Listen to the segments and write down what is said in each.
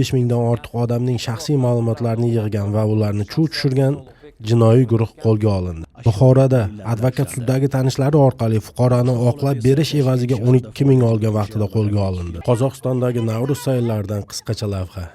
15 mingdan ortiq odamning shaxsiy ma'lumotlarini yig'gan va ularni chuv tushirgan jinoiy guruh qo'lga olindi. Buxoroda advokat suddagi tanishlari orqali fuqaroni oqlab berish evaziga 12 ming olgan vaqtida qo'lga olindi. Qozog'istondagi Navruz sayllaridan qisqacha lavha.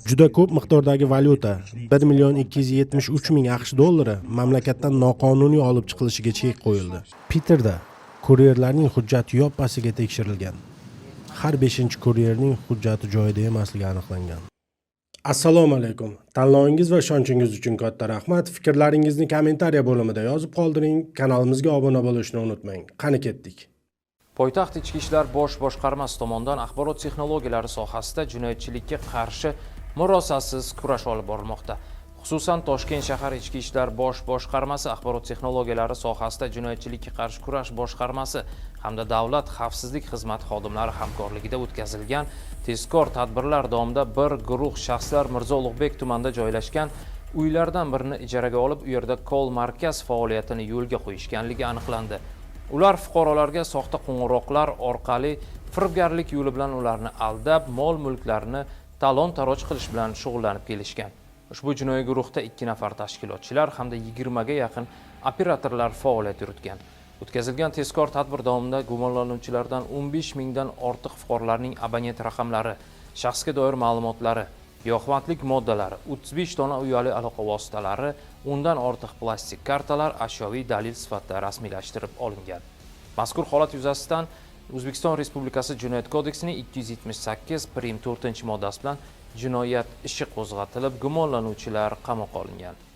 Juda ko'p miqdordagi valyuta 1 million 273 ming AQSh dollari mamlakatdan noqonuniy olib chiqilishiga chek qo'yildi. Piterda kuryerlarning hujjati yoppasiga tekshirilgan. Har 5-kuryerning hujjati joyida emasligi aniqlangan. Assalomu alaykum. Tanlovingiz va ishonchingiz uchun katta rahmat. Fikrlaringizni kommentariya bo'limida yozib qoldiring. Kanalimizga obuna bo'lishni unutmang. Qani ketdik. Poytaxt Ichki ishlar bosh boshqarmasi tomonidan axborot texnologiyalari sohasida jinoyatchilikka qarshi murosasiz kurash olib borilmoqda. Xususan Toshkent shahar Ichki ishlar bosh boshqarmasi axborot texnologiyalari sohasida jinoyatchilikka qarshi kurash boshqarmasi hamda davlat xavfsizlik xizmati xodimlari hamkorligida o'tkazilgan tezkor tadbirlar davomida bir guruh shaxslar Mirzo Ulug'bek tumanida joylashgan uylardan birini ijaraga olib, u yerda kol markaz faoliyatini yo'lga qo'yishganligi aniqlandi. Ular fuqarolarga soxta qo'ng'iroqlar orqali firibgarlik yo'li bilan ularni aldab, mol-mulklarini talon-taroj qilish bilan shug'ullanib kelishgan. Ushbu jinoiy guruhda 2 nafar tashkilotchilar hamda 20 ga yaqin operatorlar faoliyat yuritgan. O'tkazilgan tezkor tadbir davomida gumonlanuvchilardan 15 mingdan ortiq fuqarolarning abonent raqamlari, shaxsga doir ma'lumotlari, giyohvandlik moddalari, 35 dona uyali aloqa vositalari, 10 dan ortiq plastik kartalar ashyoviy dalil sifatida rasmiylashtirib olingan. Mazkur holat yuzasidan O'zbekiston Respublikasi Jinoyat kodeksining 278 prim 4-moddasi bilan jinoyat ishi qo'zg'atilib, gumonlanuvchilar qamoqqa olingan.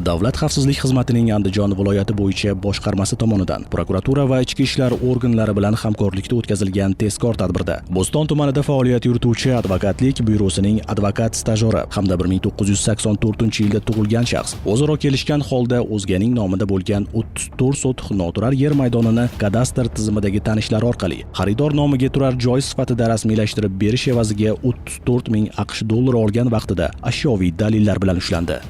Davlat xavfsizlik xizmatining Andijon viloyati bo'yicha boshqarmasi tomonidan prokuratura va ichki ishlar organlari bilan hamkorlikda o'tkazilgan tezkor tadbirda Bo'ston tumanida faoliyat yurituvchi advokatlik byurosining advokat stajyori hamda 1984-yilda tug'ilgan shaxs o'zaro kelishgan holda o'zganing nomida bo'lgan 34 sotix noturar yer maydonini kadastr tizimidagi tanishlari orqali xaridor nomiga turar joy sifatida rasmiylashtirib berish evaziga 34 ming AQSh dollari olgan vaqtida ashyoviy dalillar bilan ushlandi.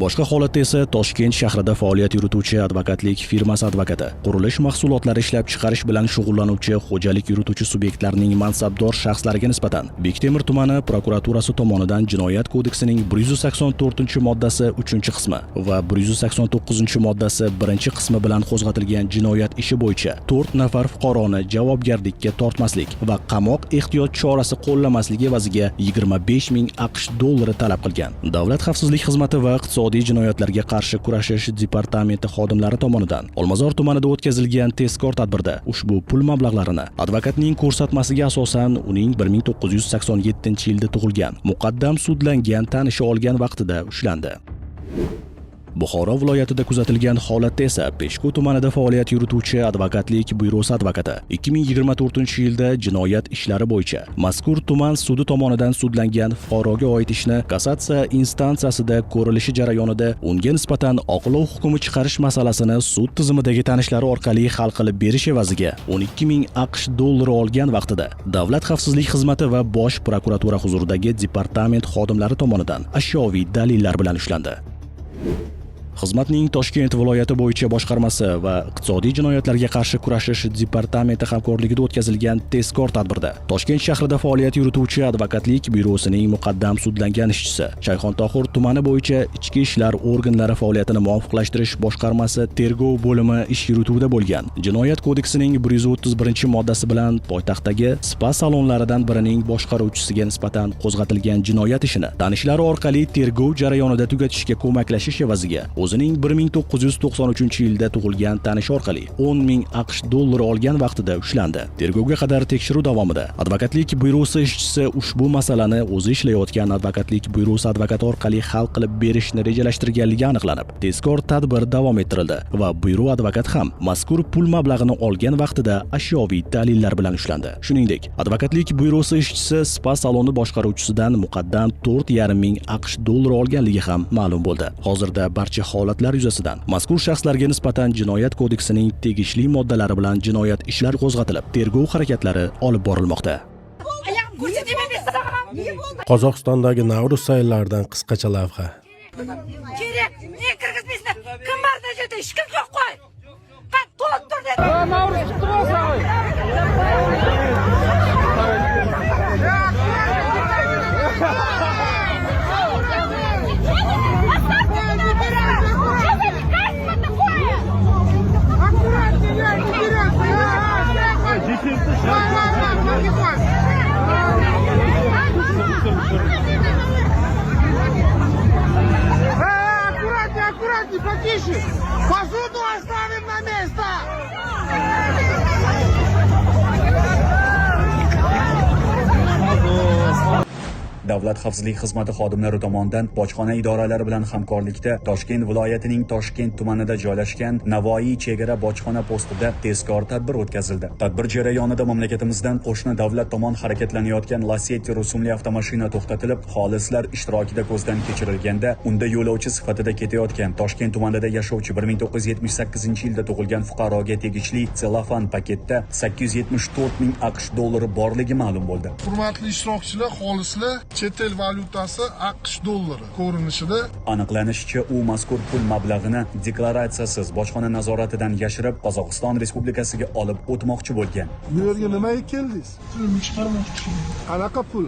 Boshqa holatda esa Toshkent shahrida faoliyat yurituvchi advokatlik firmasi advokati qurilish mahsulotlari ishlab chiqarish bilan shug'ullanuvchi xo'jalik yurituvchi subyektlarning mansabdor shaxslariga nisbatan Bektemir tumani prokuraturasi tomonidan Jinoyat kodeksining 184-moddasi 3-qismi va 189-moddasi 1-qismi bilan qo'zg'atilgan jinoyat ishi bo'yicha 4 nafar fuqaroni javobgarlikka tortmaslik va qamoq ehtiyot chorasi qo'llamasligi evaziga 25 ming AQSh dollari talab qilgan. Davlat xavfsizlik xizmati va iqtisodiy jinoyatlarga qarshi kurashish departamenti xodimlari tomonidan Olmazor tumanida o'tkazilgan tezkor tadbirda ushbu pul mablag'larini advokatning ko'rsatmasiga asosan uning 1987-yilda tug'ilgan muqaddam sudlangan tanishi olgan vaqtida ushlandi. Buxoro viloyatida kuzatilgan holatda esa Peshku tumanida faoliyat yurituvchi advokatlik byurosi advokati 2024-yilda jinoyat ishlari bo'yicha mazkur tuman sudi tomonidan sudlangan fuqaroga oid ishni kassatsiya instansiyasida ko'rilishi jarayonida unga nisbatan oqlov hukmi chiqarish masalasini sud tizimidagi tanishlari orqali hal qilib berish evaziga 12 ming AQSh dollari olgan vaqtida Davlat xavfsizlik xizmati va bosh prokuratura huzuridagi departament xodimlari tomonidan ashyoviy dalillar bilan ushlandi. Xizmatning Toshkent viloyati bo'yicha boshqarmasi va iqtisodiy jinoyatlarga qarshi kurashish departamenti hamkorligida o'tkazilgan tezkor tadbirda Toshkent shahrida faoliyat yurituvchi advokatlik byurosining muqaddam sudlangan ishchisi Shayxontohur tumani bo'yicha ichki ishlar organlari faoliyatini muvofiqlashtirish boshqarmasi tergov bo'limi ish yurituvida bo'lgan Jinoyat kodeksining 131-moddasi bilan poytaxtdagi spa salonlaridan birining boshqaruvchisiga nisbatan qo'zg'atilgan jinoyat ishini tanishlari orqali tergov jarayonida tugatishga ko'maklashish evaziga o'zining 1993-yilda tug'ilgan tanishi orqali 10 ming AQSh dollari olgan vaqtida ushlandi. Tergovga qadar tekshiruv davomida advokatlik byurosi ishchisi ushbu masalani o'zi ishlayotgan advokatlik byurosi advokati orqali hal qilib berishni rejalashtirganligi aniqlanib, tezkor tadbir davom ettirildi va byuro advokati ham mazkur pul mablag'ini olgan vaqtida ashyoviy dalillar bilan ushlandi. Shuningdek, advokatlik byurosi ishchisi spa saloni boshqaruvchisidan muqaddam 4,5 ming AQSh dollari olganligi ham ma'lum bo'ldi. Hozirda barcha holatlar yuzasidan mazkur shaxslarga nisbatan Jinoyat kodeksining tegishli moddalari bilan jinoyat ishlari qo'zg'atilib, tergov harakatlari olib borilmoqda. Qozog'istondagi Navruz sayllaridan qisqacha lavha. Kerak, ne kirgizmaysiz. Kim bor dajada hech kim yo'q qo'y. Qat to'lib tur dedi. Navruz kutib olsa qo'y. Davlat xavfsizlik xizmati xodimlari tomonidan bojxona idoralari bilan hamkorlikda Toshkent viloyatining Toshkent tumanida joylashgan Navoiy chegara bojxona postida tezkor tadbir o'tkazildi. Tadbir jarayonida mamlakatimizdan qo'shni davlat tomon harakatlanayotgan Lacetti rusumli avtomashina to'xtatilib, xolislar ishtirokida ko'zdan kechirilganda, unda yo'lovchi sifatida ketayotgan Toshkent tumanida yashovchi 1978-yilda tug'ilgan fuqaroga tegishli selofan paketda 874 ming AQSh dollari borligi ma'lum bo'ldi. Hurmatli ishtirokchilar, xolislar, chet el valyutasi AQSh dollari ko'rinishida. Aniqlanishicha, u mazkur pul mablag'ini deklaratsiyasiz bojxona nazoratidan yashirib, Qozog'iston Respublikasiga olib o'tmoqchi bo'lgan. Bu yerga nimaga keldingiz? Pulni chiqarmoqchi. Qanaqa pul?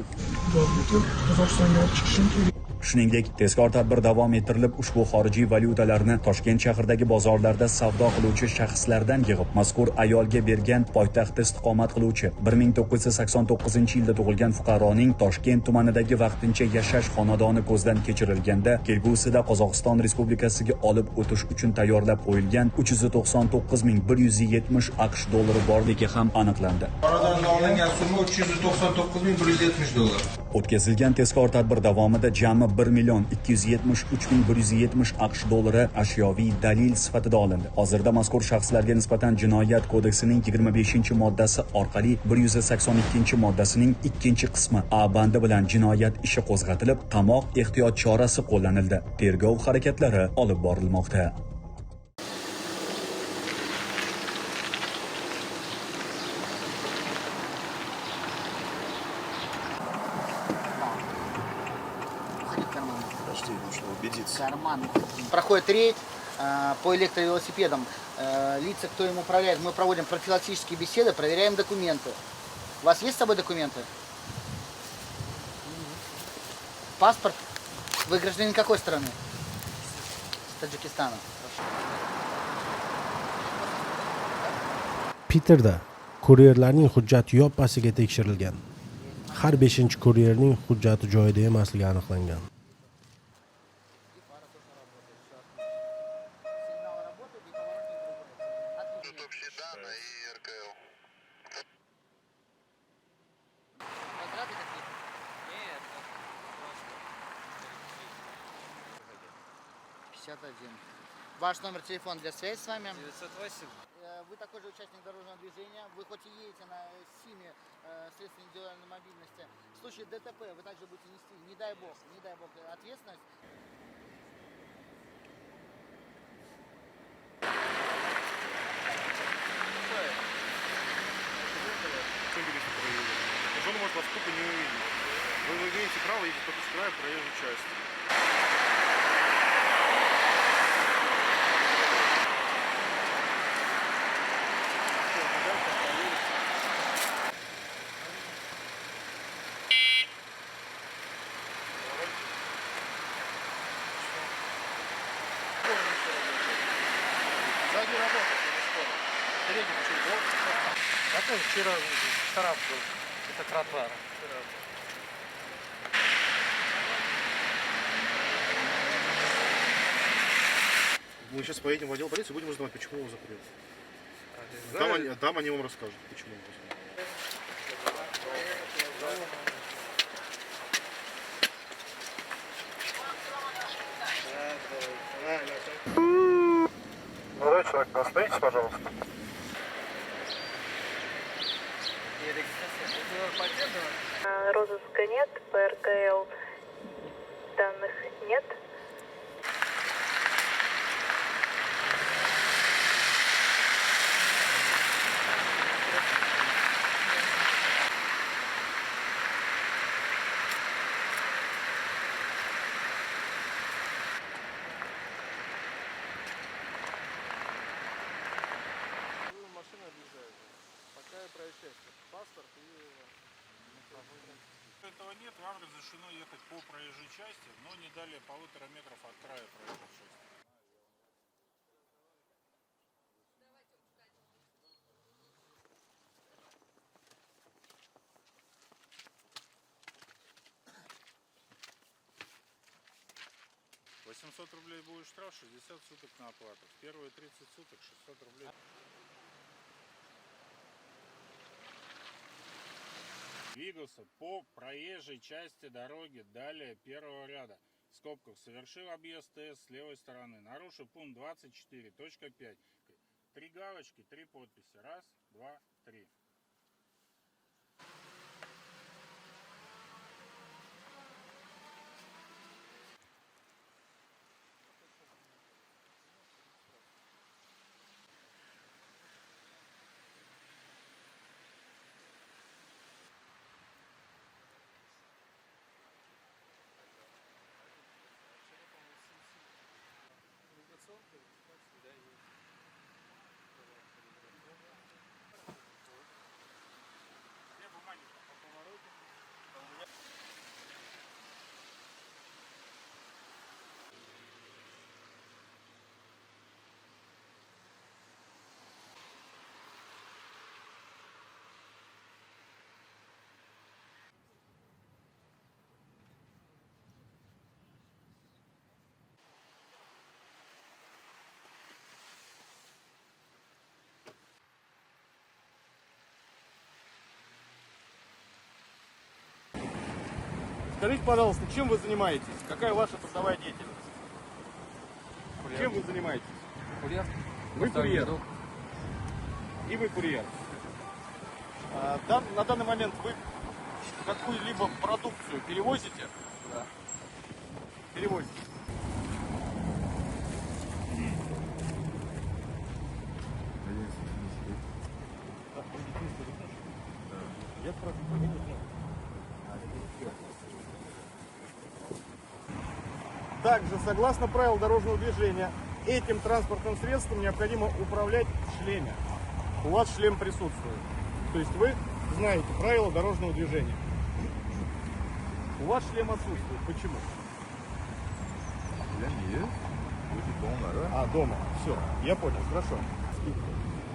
Qozog'istonga olib chiqishim kerak. Shuningdek, tezkor tadbir davom ettirilib, ushbu xorijiy valyutalarni Toshkent shahridagi bozorlarda savdo qiluvchi shaxslardan yig'ib, mazkur ayolga bergan poytaxtda istiqomat qiluvchi 1989-yilda tug'ilgan fuqaroning Toshkent tumanidagi vaqtincha yashash xonadoni ko'zdan kechirilganda, kelgusida Qozog'iston Respublikasiga olib o'tish uchun tayyorlab qo'yilgan 399.170 AQSh dollari borligi ham aniqlandi. Xonadonga olingan summa 399.170 dollar. O'tkazilgan tezkor tadbir davomida jami 1.273.170 AQSh dollari ashyoviy dalil sifatida olindi. Hozirda mazkur shaxslarga nisbatan Jinoyat kodeksining 25-moddasi orqali 182-moddasining 2-qismi A bandi bilan jinoyat ishi qo'zg'atilib, qamoq ehtiyot chorasi qo'llanildi. Tergov harakatlari olib borilmoqda. Карман. Проходит рейд по электровелосипедам. Лица, кто им управляет, мы проводим профилактические беседы, проверяем документы. У вас есть с собой документы? Паспорт? Вы гражданин какой страны? Таджикистана. Piterda kuryerlarning hujjati yoppasiga tekshirilgan. Har 5-kuryerning hujjati joyida emasligi aniqlangan. Ваш номер телефона для связи с вами? 908. Вы такой же участник дорожного движения. Вы хоть и едете на СИМе, средства индивидуальной мобильности. В случае ДТП вы также будете нести, не дай бог, ответственность. Он может вас тупо не увидеть. Вы имеете право ездить только с края проезжей части. Сзади работает, не скоро. Передний чуть. Какой вчера штраф был? Это тротуар. Мы сейчас поедем в отдел полиции, будем узнавать, почему его закрыли. Там они вам расскажут, почему его закрыли. Молодой человек, остановитесь, пожалуйста. Розыска нет, ПРКЛ данных нет. Машина объезжает. Пока происшествие. Паспорт и... Этого нет, вам разрешено ехать по проезжей части, но не далее 1,5 метров от края проезжей части. рублей будет штраф, 60 суток на оплату. В первые 30 суток 600 рублей. двигался по проезжей части дороги далее первого ряда. В скобках совершил объезд ТС с левой стороны, нарушив пункт 24.5. 3 галочки, 3 подписи. Раз, два, три. Скажите, пожалуйста, чем вы занимаетесь? Какая ваша трудовая деятельность? Чем вы занимаетесь? Курьер. Вы курьер. И вы курьер. На данный момент вы какую-либо продукцию перевозите? Да. Перевозите. Также, согласно правилам дорожного движения, этим транспортным средством необходимо управлять в шлеме. У вас шлем присутствует. То есть вы знаете правила дорожного движения. У вас шлем отсутствует. Почему? Дома. Все, я понял, хорошо.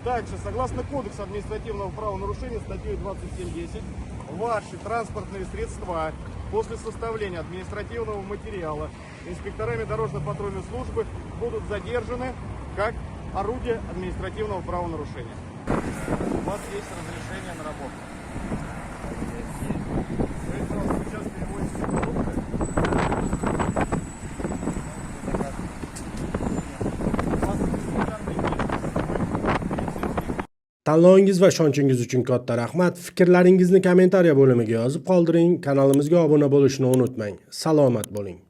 Также, согласно Кодексу административного правонарушения, статьей 27.10, ваши транспортные средства после составления административного материала инспекторами дорожно-патрульной службы будут задержаны как орудие административного правонарушения. У вас есть разрешение на работу. Вы сейчас перевозите продукты. Tanlovingiz va ishonchingiz uchun katta rahmat. Fikrlaringizni kommentariya bo'limiga yozib qoldiring. Kanalimizga obuna bo'lishni unutmang. Salomat bo'ling.